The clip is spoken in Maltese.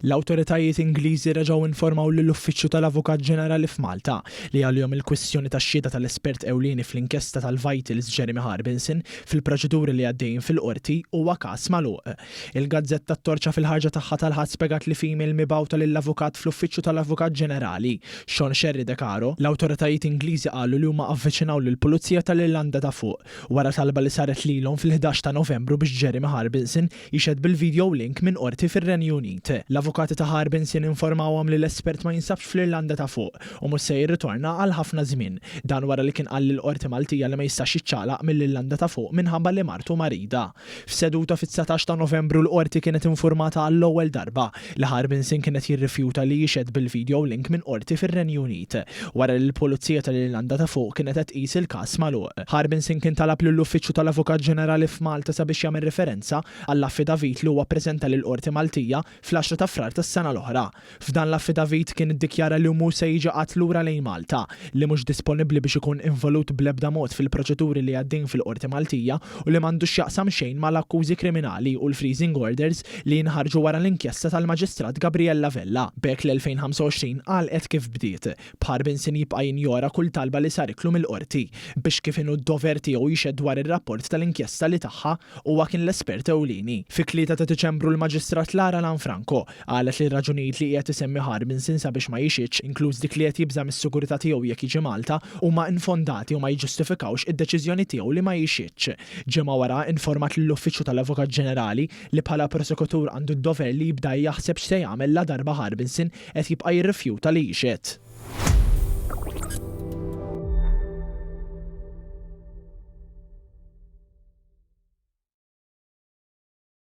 L-awtoritajiet Ingliżi reġgħu informaw lill-Uffiċċju tal-Avukat Ġenerali f'Malta li għalihom il-kwistjoni tax-xhieda tal-espert ewlieni fl-inkjesta tal-Vitals Jeremy Harbinson fil-proċeduri li għaddejjin fil-qorti huwa każ magħluq. Il-Gazzetta ttorċa fil-ħarġa tagħha tal-ħadd spjegat li female mibgħuta lill-Avukat fl-Uffiċċju tal-Avukat Ġenerali, Sean Sherry De Caro, l-awtoritajiet Ingliżi qalu li huma avviċinaw lill-Pulizija tal-Irlanda ta' fuq wara talba li saret lilhom fil-11 ta' Novembru biex Jeremy Harbinson jixhed bil-video link minn qorti fir-Renju Unit. L-avukati ta' Harbinson informawhom li l-espert ma jinsabx fl-Irlanda ta' fuq u mhux se jirritorna għal ħafna żmien, dan wara li kien qal lill-Qorti Maltija li ma jistax jiċċaqlaq mill-Irlanda ta' fuq minħabba li martu marida. F'seduta fit-19 ta' Novembru l-qorti kienet informata għall-ewwel darba li Harbinson kienet jirrifjuta li jixhed bil-video link minn qorti fir-Renju Unit wara li l-Pulizija tal-Irlanda ta' fuq kienet qed tqis il-każ magħluq. Harbinson kien talab lill-Uffiċċju tal-Avukat Ġenerali f'Malta sabiex jagħmel referenza għall-affidavit li huwa ppreżenta lill-Qorti Maltija fl-10 ta' Frar tas-sena l-oħra. F'dan l-affidavit kien iddikjara li mhu se jiġi qatt lura lejn Malta li mhux disponibbli biex ikun involut bl-ebda mod fil-proċeduri li għaddejjin fil-Qorti Maltija u li m'għandux jaqsam xejn mal-akkużi kriminali u l-freezing orders li jinħarġu wara l-inkjesta tal-Maġistrat Gabriella Vella. B'hekk l-2025 għalqet kif bdiet. Harbinson jibqa' jinjora kull talba li sariklu mill-qorti biex kif inhu d-dover tiegħu jixhed dwar ir-rapport tal-inkjesta li tagħha huwa kien l-espert ewlieni. Fi 3 ta' Diċembru l-Maġistrat Lara Lanfranco qalet li r-raġunijiet li qiegħed isemmi Harbinson sabiex ma jixidx, inkluż dik li qed jibża mis-sigurità tiegħu jekk jiġi Malta, huma infondati u ma jiġġustifikawx id-deċiżjoni tiegħu li ma jixidx. Ġimgħa wara informat lill-Uffiċċju tal-Avukat Ġenerali li bħala prosekutur għandu d-dover li jibda jaħseb x'se jagħmel la darba Harbinson qed jibqa' jirrifjuta li jixed.